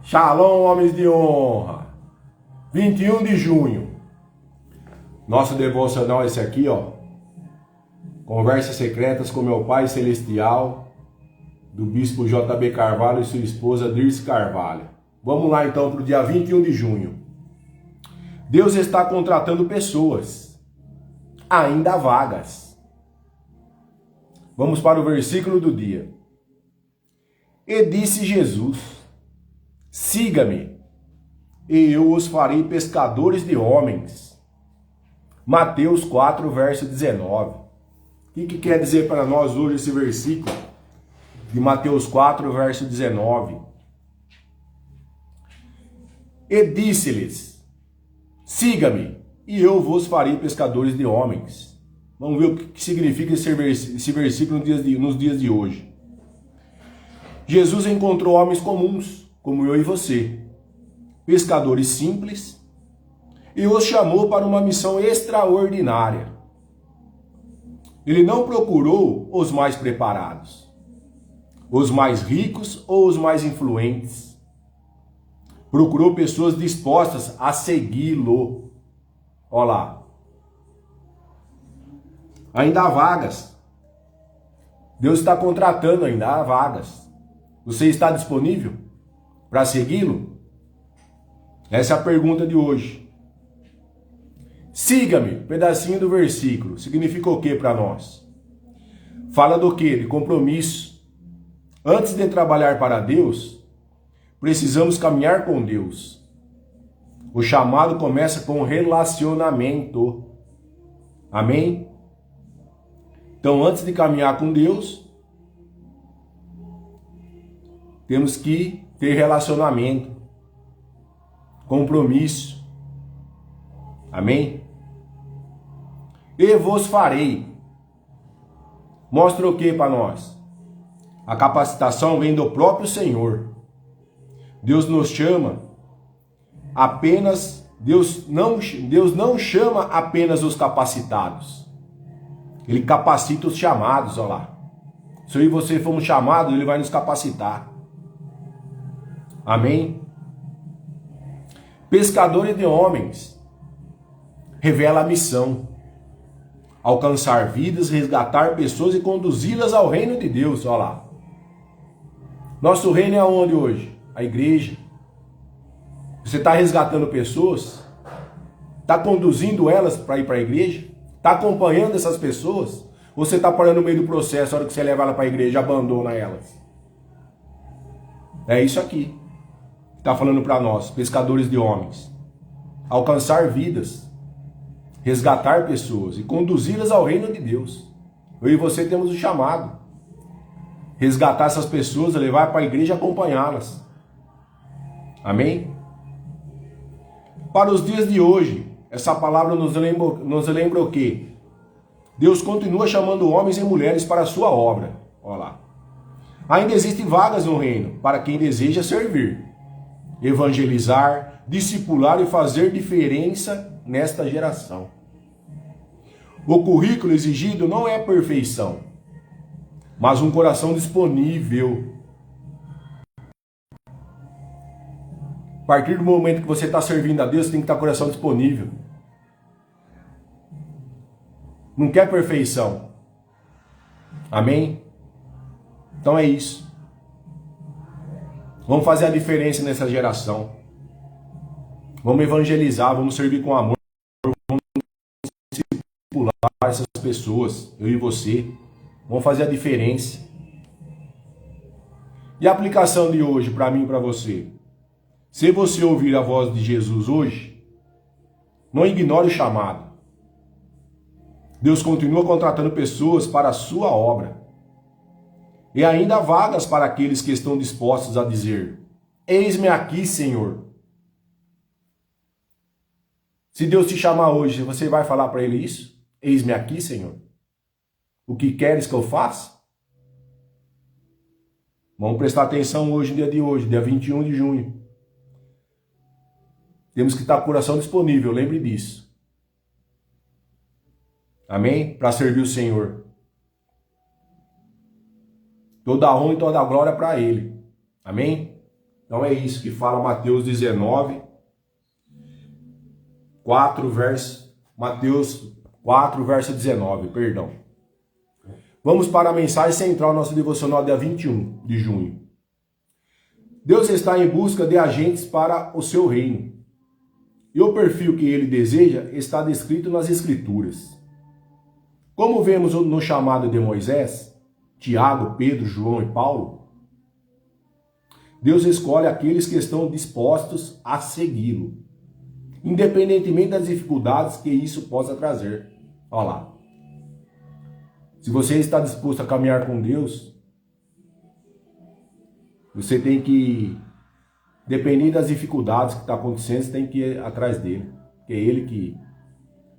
Shalom, homens de honra. 21 de junho. Nosso devocional é esse aqui, ó. Conversas secretas com meu Pai Celestial, do Bispo J.B. Carvalho e sua esposa Dirce Carvalho. Vamos lá então para o dia 21 de junho. Deus está contratando pessoas, ainda vagas. Vamos para o versículo do dia. E disse Jesus: siga-me, e eu os farei pescadores de homens. Mateus 4, verso 19. O que quer dizer para nós hoje esse versículo de Mateus 4, verso 19? E disse-lhes: siga-me, e eu vos farei pescadores de homens. Vamos ver o que significa esse versículo nos dias de hoje. Jesus encontrou homens comuns, como eu e você, pescadores simples, e os chamou para uma missão extraordinária. Ele não procurou os mais preparados, os mais ricos ou os mais influentes. Procurou pessoas dispostas a segui-lo. Olha lá. Ainda há vagas. Deus está contratando, ainda há vagas. Você está disponível para segui-lo? Essa é a pergunta de hoje. Siga-me, pedacinho do versículo. Significa o que para nós? Fala do que? De compromisso. Antes de trabalhar para Deus, precisamos caminhar com Deus. O chamado começa com relacionamento. Amém? Então, antes de caminhar com Deus, temos que ter relacionamento, compromisso. Amém? E vos farei. Mostra o que para nós? A capacitação vem do próprio Senhor. Deus nos chama apenas, Deus não chama apenas os capacitados. Ele capacita os chamados, olha lá. Se eu e você fomos chamados, Ele vai nos capacitar. Amém? Pescadores de homens. Revela a missão. Alcançar vidas, resgatar pessoas e conduzi-las ao reino de Deus, olha lá. Nosso reino é aonde hoje? A igreja. Você está resgatando pessoas? Está conduzindo elas para ir para a igreja? Está acompanhando essas pessoas? Ou você está parando no meio do processo, a hora que você leva ela para a igreja, abandona elas? É isso aqui. Está falando para nós, pescadores de homens. Alcançar vidas, resgatar pessoas e conduzi-las ao reino de Deus. Eu e você temos o chamado. Resgatar essas pessoas, levar para a igreja e acompanhá-las. Amém? Para os dias de hoje, essa palavra nos lembra o quê? Deus continua chamando homens e mulheres para a sua obra. Olha lá. Ainda existem vagas no reino para quem deseja servir, evangelizar, discipular e fazer diferença nesta geração. O currículo exigido não é perfeição, mas um coração disponível. A partir do momento que você está servindo a Deus, você tem que estar com o coração disponível. Não quer perfeição. Amém? Então é isso. Vamos fazer a diferença nessa geração. Vamos evangelizar, vamos servir com amor. Vamos discipular essas pessoas, eu e você. Vamos fazer a diferença. E a aplicação de hoje para mim e para você? Se você ouvir a voz de Jesus hoje, não ignore o chamado. Deus continua contratando pessoas para a sua obra. E ainda há vagas para aqueles que estão dispostos a dizer: eis-me aqui, Senhor. Se Deus te chamar hoje, você vai falar para Ele isso? Eis-me aqui, Senhor. O que queres que eu faça? Vamos prestar atenção hoje, no dia de hoje, dia 21 de junho. Temos que estar com o coração disponível, lembre disso. Amém? Para servir o Senhor. Toda a honra e toda a glória para Ele. Amém? Então é isso que fala Mateus 19, 4, Mateus 4, verso 19, perdão. Vamos para a mensagem central, nosso devocional dia 21 de junho. Deus está em busca de agentes para o seu reino. E o perfil que ele deseja está descrito nas Escrituras. Como vemos no chamado de Moisés, Tiago, Pedro, João e Paulo, Deus escolhe aqueles que estão dispostos a segui-lo, independentemente das dificuldades que isso possa trazer. Olha lá. Se você está disposto a caminhar com Deus, você tem que, dependendo das dificuldades que estão acontecendo, você tem que ir atrás dele. Porque é ele que,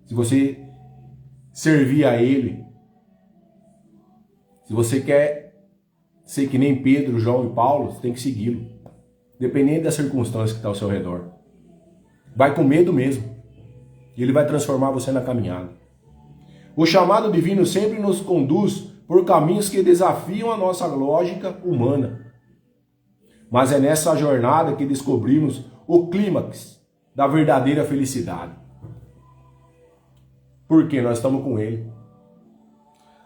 se você servir a ele, se você quer ser que nem Pedro, João e Paulo, você tem que segui-lo. Dependendo das circunstâncias que estão ao seu redor. Vai com medo mesmo. E ele vai transformar você na caminhada. O chamado divino sempre nos conduz por caminhos que desafiam a nossa lógica humana. Mas é nessa jornada que descobrimos o clímax da verdadeira felicidade. Porque nós estamos com ele.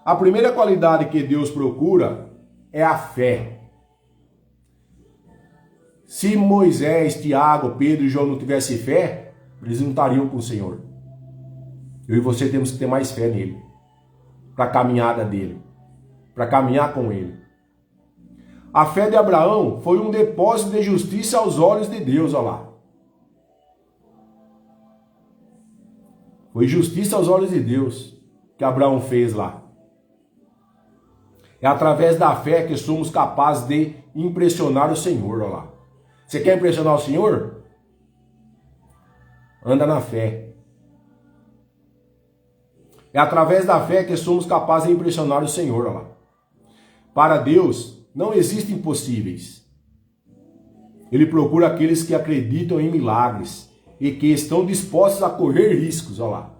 A primeira qualidade que Deus procura é a fé. Se Moisés, Tiago, Pedro e João não tivessem fé, eles não estariam com o Senhor. Eu e você temos que ter mais fé nele, para a caminhada dele, para caminhar com ele. A fé de Abraão foi um depósito de justiça aos olhos de Deus, olha lá. Foi justiça aos olhos de Deus que Abraão fez lá. É através da fé que somos capazes de impressionar o Senhor, olha lá. Você quer impressionar o Senhor? Anda na fé. É através da fé que somos capazes de impressionar o Senhor, olha lá. Para Deus, não existem impossíveis. Ele procura aqueles que acreditam em milagres e que estão dispostos a correr riscos, olha lá.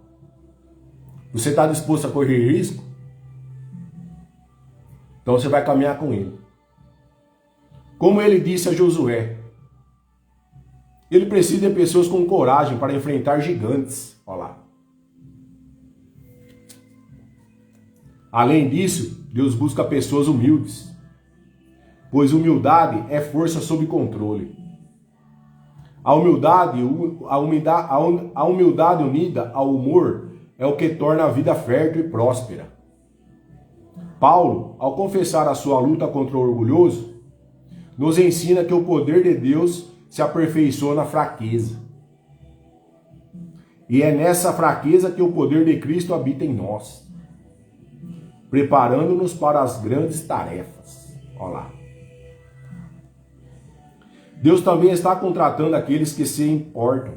Você está disposto a correr risco? Então você vai caminhar com ele. Como ele disse a Josué, ele precisa de pessoas com coragem para enfrentar gigantes, olha lá. Além disso, Deus busca pessoas humildes, pois humildade é força sob controle. A humildade unida ao humor é o que torna a vida fértil e próspera. Paulo, ao confessar a sua luta contra o orgulhoso, nos ensina que o poder de Deus se aperfeiçoa na fraqueza. E é nessa fraqueza que o poder de Cristo habita em nós, preparando-nos para as grandes tarefas. Olha lá. Deus também está contratando aqueles que se importam.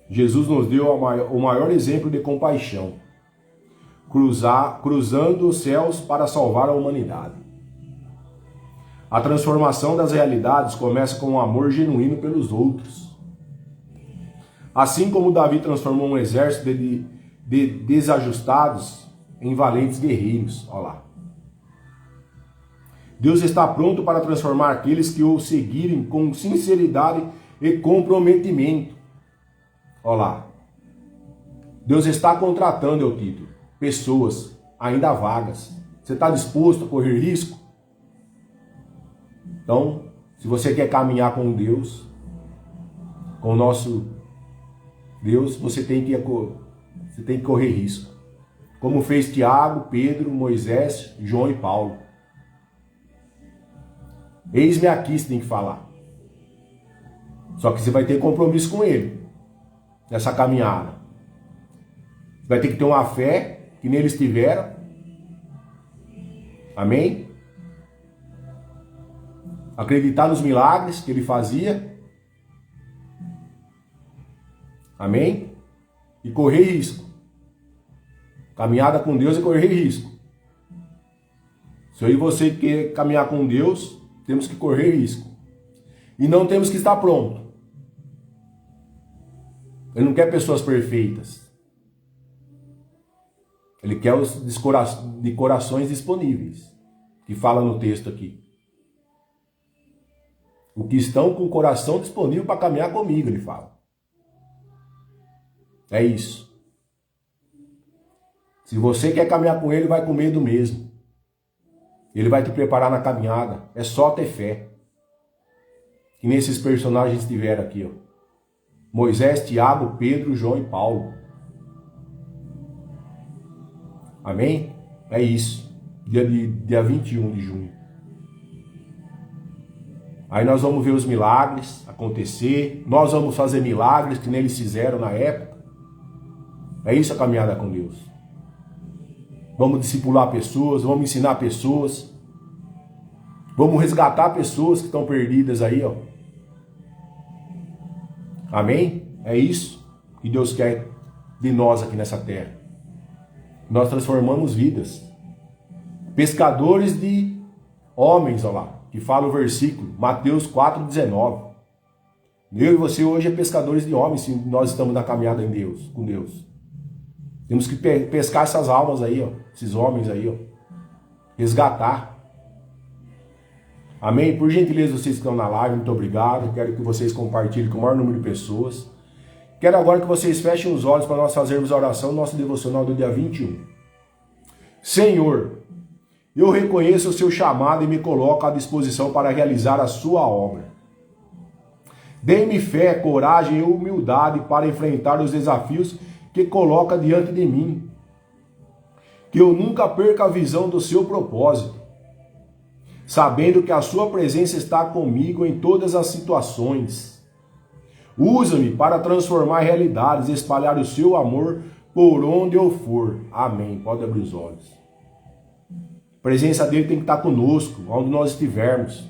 Jesus nos deu o maior exemplo de compaixão, cruzando os céus para salvar a humanidade. A transformação das realidades começa com um amor genuíno pelos outros. Assim como Davi transformou um exército de desajustados em valentes guerreiros. Olha lá. Deus está pronto para transformar aqueles que o seguirem com sinceridade e comprometimento. Olha lá. Deus está contratando, é o título, pessoas ainda vagas. Você está disposto a correr risco? Então, se você quer caminhar com Deus, com o nosso Deus, você tem que correr risco. Como fez Tiago, Pedro, Moisés, João e Paulo. Eis-me aqui, você tem que falar. Só que você vai ter compromisso com ele, nessa caminhada. Você vai ter que ter uma fé que neles tiveram. Amém? Acreditar nos milagres que ele fazia. Amém? E correr risco. Caminhada com Deus é correr risco. Se eu e você quer caminhar com Deus, temos que correr risco. E não temos que estar pronto. Ele não quer pessoas perfeitas. Ele quer os de corações disponíveis, que fala no texto aqui. O que estão com o coração disponível para caminhar comigo, ele fala. É isso. Se você quer caminhar com ele, vai com medo mesmo. Ele vai te preparar na caminhada. É só ter fé. Que nesses personagens tiveram aqui, ó. Moisés, Tiago, Pedro, João e Paulo. Amém? É isso. Dia 21 de junho. Aí nós vamos ver os milagres acontecer. Nós vamos fazer milagres que nem eles fizeram na época. É isso a caminhada com Deus. Vamos discipular pessoas, vamos ensinar pessoas. Vamos resgatar pessoas que estão perdidas aí, ó. Amém? É isso que Deus quer de nós aqui nessa terra. Nós transformamos vidas. Pescadores de homens, olha lá, que fala o versículo, Mateus 4,19. Eu e você hoje é pescadores de homens, se nós estamos na caminhada em Deus, com Deus. Temos que pescar essas almas aí, ó, esses homens aí, ó. Resgatar. Amém? Por gentileza, vocês que estão na live, muito obrigado. Quero que vocês compartilhem com o maior número de pessoas. Quero agora que vocês fechem os olhos para nós fazermos a oração, nosso devocional do dia 21. Senhor, eu reconheço o seu chamado e me coloco à disposição para realizar a sua obra. Dê-me fé, coragem e humildade para enfrentar os desafios que coloca diante de mim. Que eu nunca perca a visão do seu propósito, sabendo que a sua presença está comigo em todas as situações. Usa-me para transformar realidades e espalhar o seu amor por onde eu for. Amém. Pode abrir os olhos. A presença dele tem que estar conosco, onde nós estivermos.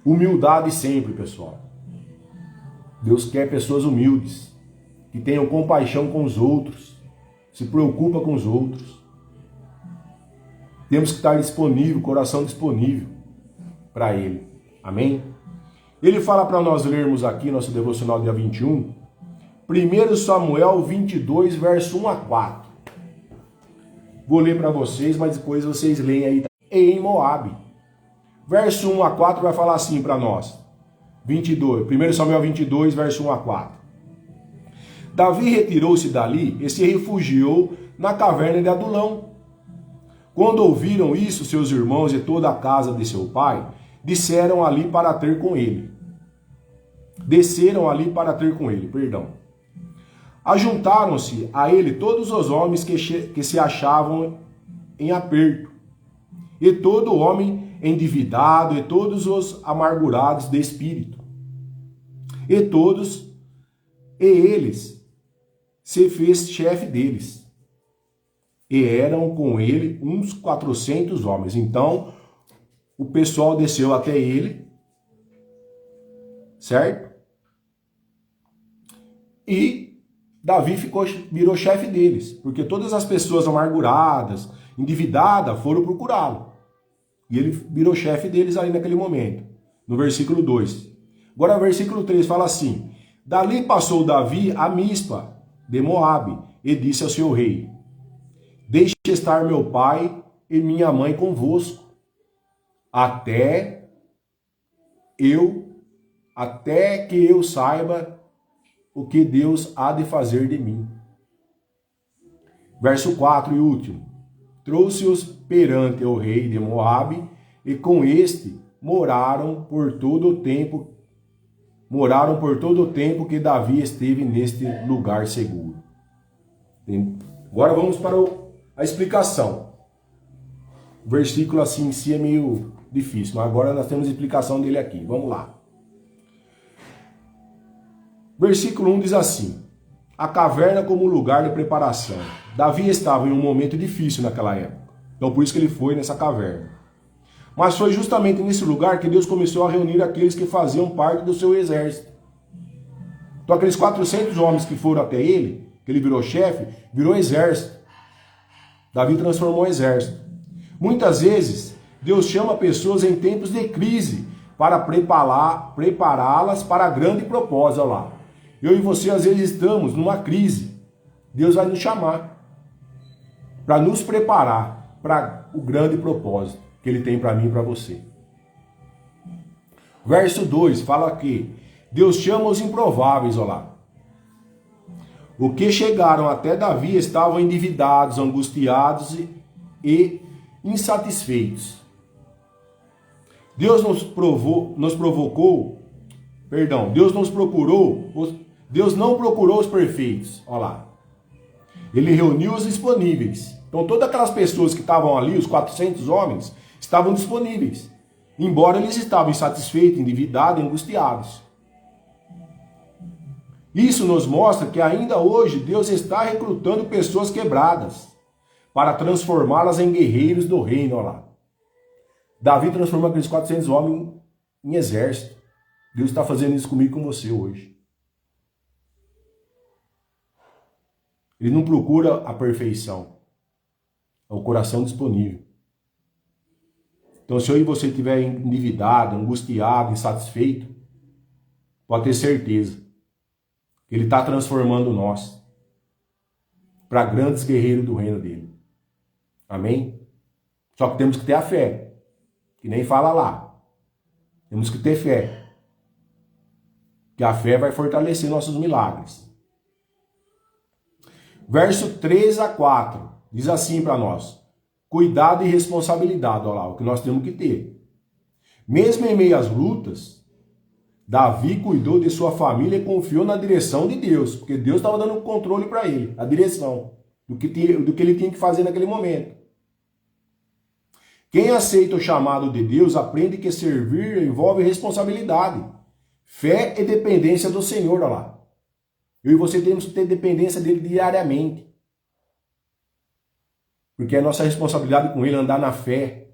Humildade sempre, pessoal. Deus quer pessoas humildes, que tenham compaixão com os outros, se preocupa com os outros. Temos que estar disponível, coração disponível para ele. Amém? Ele fala para nós lermos aqui, nosso devocional dia 21, 1 Samuel 22, verso 1 a 4. Vou ler para vocês, mas depois vocês leem aí. Em Moabe. Verso 1 a 4 vai falar assim para nós. 1 Samuel 22, verso 1 a 4. Davi retirou-se dali e se refugiou na caverna de Adulão. Quando ouviram isso, seus irmãos e toda a casa de seu pai, desceram ali para ter com ele. Ajuntaram-se a ele todos os homens que se achavam em aperto, e todo homem endividado, e todos os amargurados de espírito. E eles se fez chefe deles. E eram com ele uns 400 homens. Então, o pessoal desceu até ele, certo? E Davi virou chefe deles, porque todas as pessoas amarguradas, endividadas, foram procurá-lo. E ele virou chefe deles ali naquele momento, no versículo 2. Agora, o versículo 3 fala assim: Dali passou Davi a Mispa de Moabe, e disse ao seu rei: Deixe estar meu pai e minha mãe convosco, até que eu saiba o que Deus há de fazer de mim. Verso 4 e último. Trouxe-os perante o rei de Moabe, e com este moraram por todo o tempo que Davi esteve neste lugar seguro. Agora vamos para a explicação. O versículo assim em si é meio difícil, mas agora nós temos a explicação dele aqui. Vamos lá. Versículo 1 diz assim: A caverna como lugar de preparação. Davi estava em um momento difícil naquela época. Então por isso que ele foi nessa caverna. Mas foi justamente nesse lugar que Deus começou a reunir aqueles que faziam parte do seu exército. Então aqueles 400 homens que foram até ele, que ele virou chefe, virou exército. Davi transformou o exército. Muitas vezes, Deus chama pessoas em tempos de crise para prepará-las para grande propósito. Olha lá. Eu e você às vezes estamos numa crise. Deus vai nos chamar para nos preparar para o grande propósito que Ele tem para mim e para você. Verso 2 fala aqui: Deus chama os improváveis, olha lá. O que chegaram até Davi estavam endividados, angustiados e insatisfeitos. Deus nos procurou, Deus não procurou os perfeitos, olha lá. Ele reuniu os disponíveis. Então todas aquelas pessoas que estavam ali, os 400 homens, estavam disponíveis. Embora eles estavam insatisfeitos, endividados, angustiados. Isso nos mostra que ainda hoje Deus está recrutando pessoas quebradas para transformá-las em guerreiros do reino, olha lá. Davi transformou aqueles 400 homens em exército. Deus está fazendo isso comigo e com você hoje. Ele não procura a perfeição. É o coração disponível. Então, se eu e você estiver endividado, angustiado, insatisfeito, pode ter certeza. Ele está transformando nós para grandes guerreiros do reino dele. Amém? Só que temos que ter a fé. Que nem fala lá. Temos que ter fé. Que a fé vai fortalecer nossos milagres. Verso 3 a 4. Diz assim para nós. Cuidado e responsabilidade. Olha lá, o que nós temos que ter. Mesmo em meio às lutas, Davi cuidou de sua família e confiou na direção de Deus. Porque Deus estava dando o controle para ele. A direção. Do que ele tinha que fazer naquele momento. Quem aceita o chamado de Deus aprende que servir envolve responsabilidade, fé e dependência do Senhor, olha lá. Eu e você temos que ter dependência dele diariamente. Porque é nossa responsabilidade com ele andar na fé.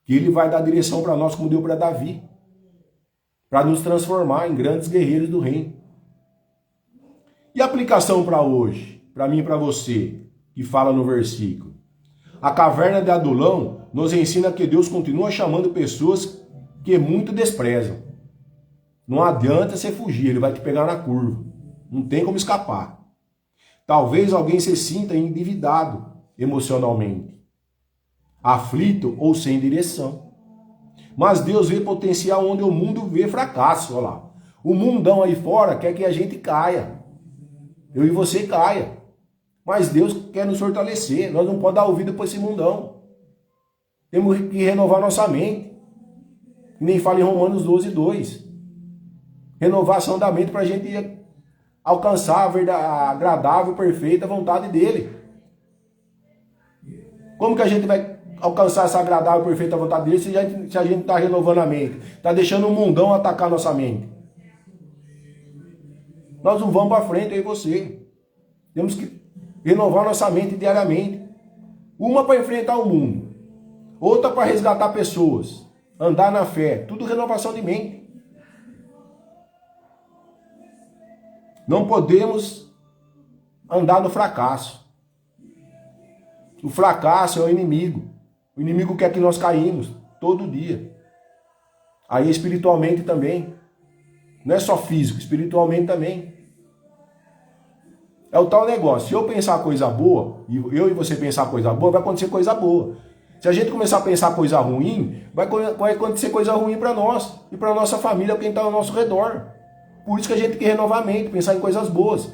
Que ele vai dar direção para nós como deu para Davi. Para nos transformar em grandes guerreiros do reino. E a aplicação para hoje? Para mim e para você, que fala no versículo. A caverna de Adulão nos ensina que Deus continua chamando pessoas que muito desprezam. Não adianta você fugir, ele vai te pegar na curva. Não tem como escapar. Talvez alguém se sinta endividado emocionalmente, aflito ou sem direção. Mas Deus vê potencial onde o mundo vê fracasso. Olha lá. O mundão aí fora quer que a gente caia. Eu e você caia. Mas Deus quer nos fortalecer. Nós não podemos dar ouvido para esse mundão. Temos que renovar nossa mente. Que nem fala em Romanos 12, 2. Renovação da mente para a gente alcançar a agradável, perfeita vontade dele. Como que a gente vai alcançar essa agradável, perfeita vontade dele se a gente está renovando a mente? Está deixando o mundão atacar nossa mente. Nós não vamos para frente, eu e você. Temos que renovar nossa mente diariamente. Uma para enfrentar o mundo. Outra para resgatar pessoas. Andar na fé. Tudo renovação de mente. Não podemos andar no fracasso. O fracasso é o inimigo. O inimigo quer que nós caímos todo dia. Aí espiritualmente também. Não é só físico, espiritualmente também. É o tal negócio. Se eu pensar coisa boa, e eu e você pensar coisa boa, vai acontecer coisa boa. Se a gente começar a pensar coisa ruim, vai acontecer coisa ruim para nós e para nossa família, quem está ao nosso redor. Por isso que a gente tem que renovar a mente, pensar em coisas boas.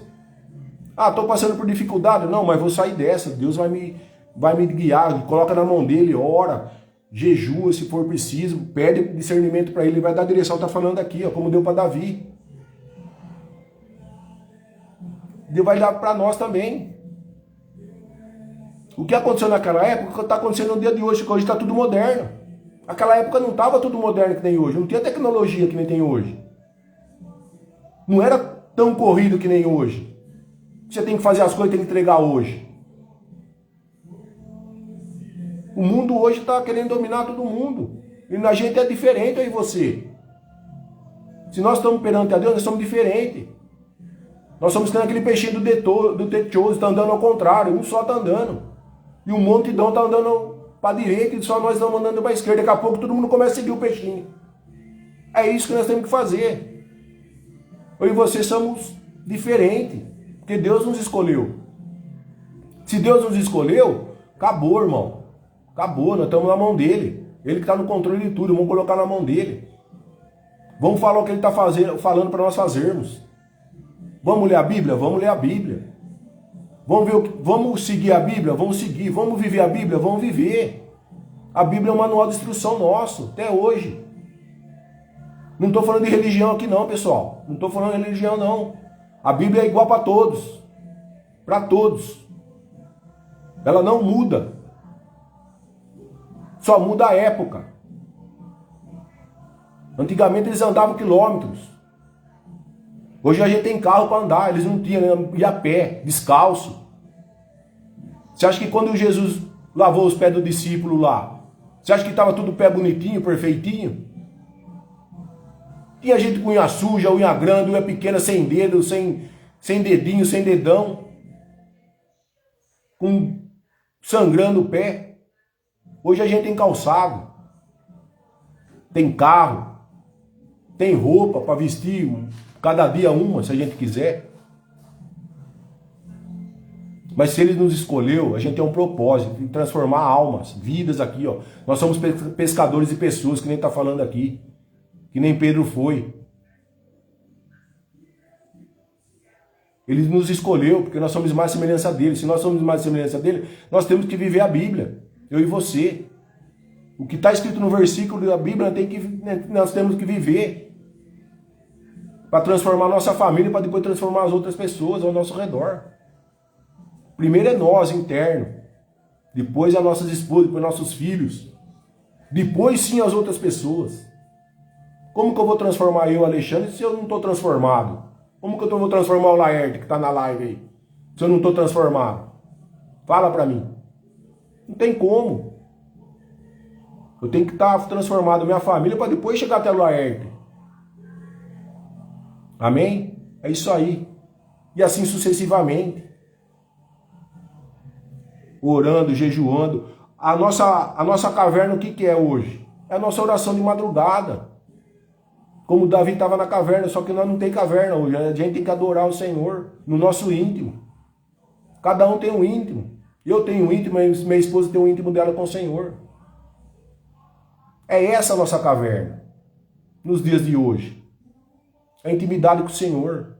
Ah, estou passando por dificuldade. Não, mas vou sair dessa. Deus vai me guiar, coloca na mão dele, ora, jejua se for preciso, pede discernimento para ele, ele vai dar a direção, está falando aqui, ó, como deu para Davi. Deus vai dar para nós também. O que aconteceu naquela época está acontecendo no dia de hoje, que hoje está tudo moderno. Naquela época não estava tudo moderno que tem hoje, não tinha tecnologia que nem tem hoje. Não era tão corrido que nem hoje. Você tem que fazer as coisas, tem que entregar hoje. O mundo hoje está querendo dominar todo mundo. E a gente é diferente, eu e você. Se nós estamos perante a Deus, nós somos diferentes. Nós somos como aquele peixinho do techoso, está andando ao contrário, um só está andando. E um montidão está andando para a direita e só nós estamos andando para a esquerda. Daqui a pouco todo mundo começa a seguir o peixinho. É isso que nós temos que fazer. Eu e você somos diferentes, porque Deus nos escolheu. Se Deus nos escolheu, acabou, irmão. Acabou, nós estamos na mão dele. Ele que está no controle de tudo, vamos colocar na mão dele. Vamos falar o que ele está falando para nós fazermos. Vamos ler a Bíblia? Vamos ler a Bíblia. Vamos seguir a Bíblia? Vamos seguir. Vamos viver a Bíblia? Vamos viver. A Bíblia é um manual de instrução nosso, até hoje. Não estou falando de religião aqui não, pessoal. Não estou falando de religião não. A Bíblia é igual para todos. Para todos. Ela não muda. Só muda a época. Antigamente eles andavam quilômetros. Hoje a gente tem carro para andar. Eles não tinham, ia a pé, descalço. Você acha que quando Jesus lavou os pés do discípulo lá, você acha que estava tudo pé bonitinho, perfeitinho? Tinha gente com unha suja, unha grande, unha pequena, sem dedo, sem dedinho, sem dedão. Sangrando o pé. Hoje a gente tem calçado. Tem carro. Tem roupa para vestir. Cada dia uma, se a gente quiser. Mas se ele nos escolheu, a gente tem um propósito de transformar almas, vidas aqui, ó. Nós somos pescadores de pessoas, que nem está falando aqui. Que nem Pedro foi. Ele nos escolheu porque nós somos mais semelhança dele. Se nós somos mais semelhança dele, nós temos que viver a Bíblia. Eu e você. O que está escrito no versículo da Bíblia nós temos que viver. Para transformar a nossa família, para depois transformar as outras pessoas ao nosso redor. Primeiro é nós, interno. Depois as nossas esposas, depois nossos filhos. Depois sim as outras pessoas. Como que eu vou transformar eu, Alexandre, se eu não estou transformado? Como que eu vou transformar o Laerte, que está na live aí, se eu não estou transformado? Fala para mim. Não tem como. Eu tenho que estar transformado minha família para depois chegar até o Laerte. Amém? É isso aí. E assim sucessivamente. Orando, jejuando. A nossa caverna, o que é hoje? É a nossa oração de madrugada. Como Davi estava na caverna, só que nós não tem caverna hoje. A gente tem que adorar o Senhor no nosso íntimo. Cada um tem um íntimo. Eu tenho um íntimo, minha esposa tem um íntimo dela com o Senhor. É essa a nossa caverna. Nos dias de hoje. A intimidade com o Senhor.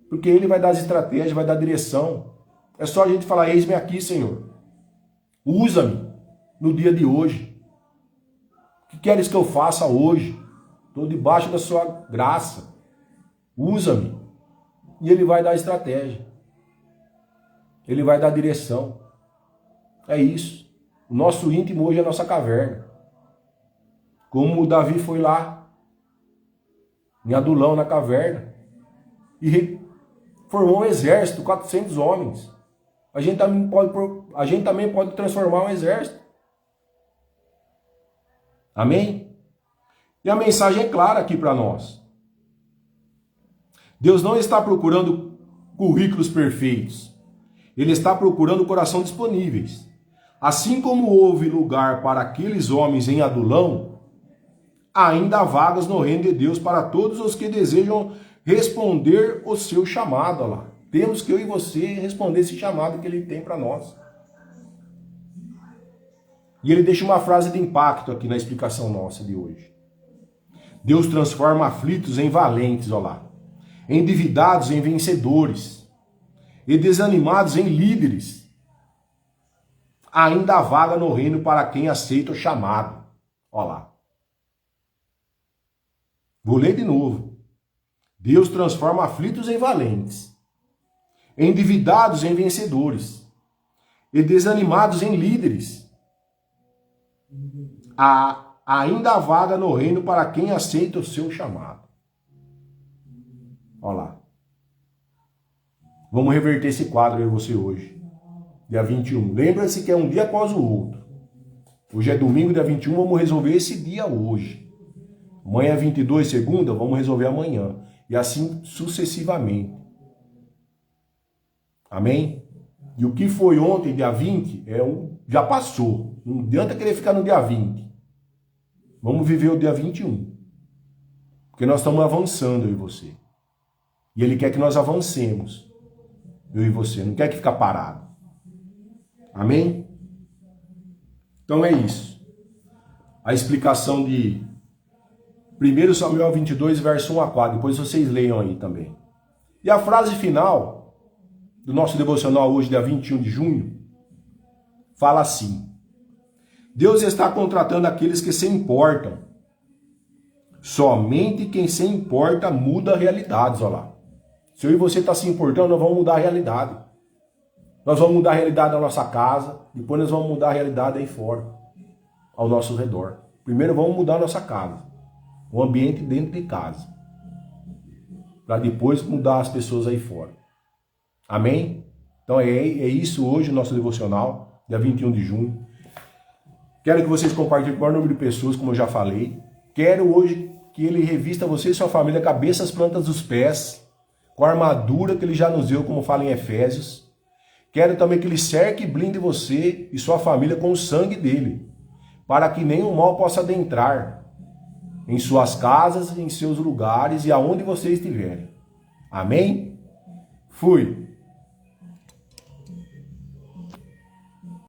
Porque Ele vai dar as estratégias, vai dar a direção. É só a gente falar, eis-me aqui, Senhor. Usa-me no dia de hoje. O que queres que eu faça hoje? Estou debaixo da sua graça. Usa-me. E Ele vai dar a estratégia. Ele vai dar a direção. É isso. O nosso íntimo hoje é a nossa caverna. Como o Davi foi lá, em Adulão, na caverna, e formou um exército, 400 homens. A gente também pode transformar um exército. Amém? E a mensagem é clara aqui para nós. Deus não está procurando currículos perfeitos. Ele está procurando coração disponíveis. Assim como houve lugar para aqueles homens em Adulão, ainda há vagas no reino de Deus para todos os que desejam responder o seu chamado. Olha lá. Temos que eu e você responder esse chamado que Ele tem para nós. E ele deixa uma frase de impacto aqui na explicação nossa de hoje. Deus transforma aflitos em valentes, olha lá. Endividados em vencedores. E desanimados em líderes. Ainda há vaga no reino para quem aceita o chamado. Olha lá. Vou ler de novo. Deus transforma aflitos em valentes. Endividados em vencedores. E desanimados em líderes. Ainda há vaga no reino para quem aceita o seu chamado. Olha lá. Vamos reverter esse quadro eu e você hoje. Dia 21. Lembra-se que é um dia após o outro. Hoje é domingo, dia 21, vamos resolver esse dia hoje. Amanhã é 22, segunda, vamos resolver amanhã. E assim sucessivamente. Amém? E o que foi ontem, dia 20, já passou. Não adianta querer ficar no dia 20. Vamos viver o dia 21. Porque nós estamos avançando, eu e você. E Ele quer que nós avancemos. Eu e você. Não quer que ficar parado. Amém? Então é isso. A explicação 1 Samuel 22, verso 1 a 4. Depois vocês leiam aí também. E a frase final do nosso devocional hoje, dia 21 de junho, fala assim: Deus está contratando aqueles que se importam. Somente quem se importa muda realidades, olha lá. Se eu e você está se importando, nós vamos mudar a realidade. Nós vamos mudar a realidade da nossa casa, depois nós vamos mudar a realidade aí fora, ao nosso redor. Primeiro vamos mudar a nossa casa, o ambiente dentro de casa, para depois mudar as pessoas aí fora. Amém? Então é isso hoje o nosso devocional, dia 21 de junho. Quero que vocês compartilhem com o maior número de pessoas, como eu já falei. Quero hoje que ele revista você e sua família, cabeça, as plantas dos pés, com a armadura que ele já nos deu, como fala em Efésios. Quero também que ele cerque e blinde você e sua família com o sangue dele, para que nenhum mal possa adentrar em suas casas, em seus lugares e aonde você estiver. Amém? Fui.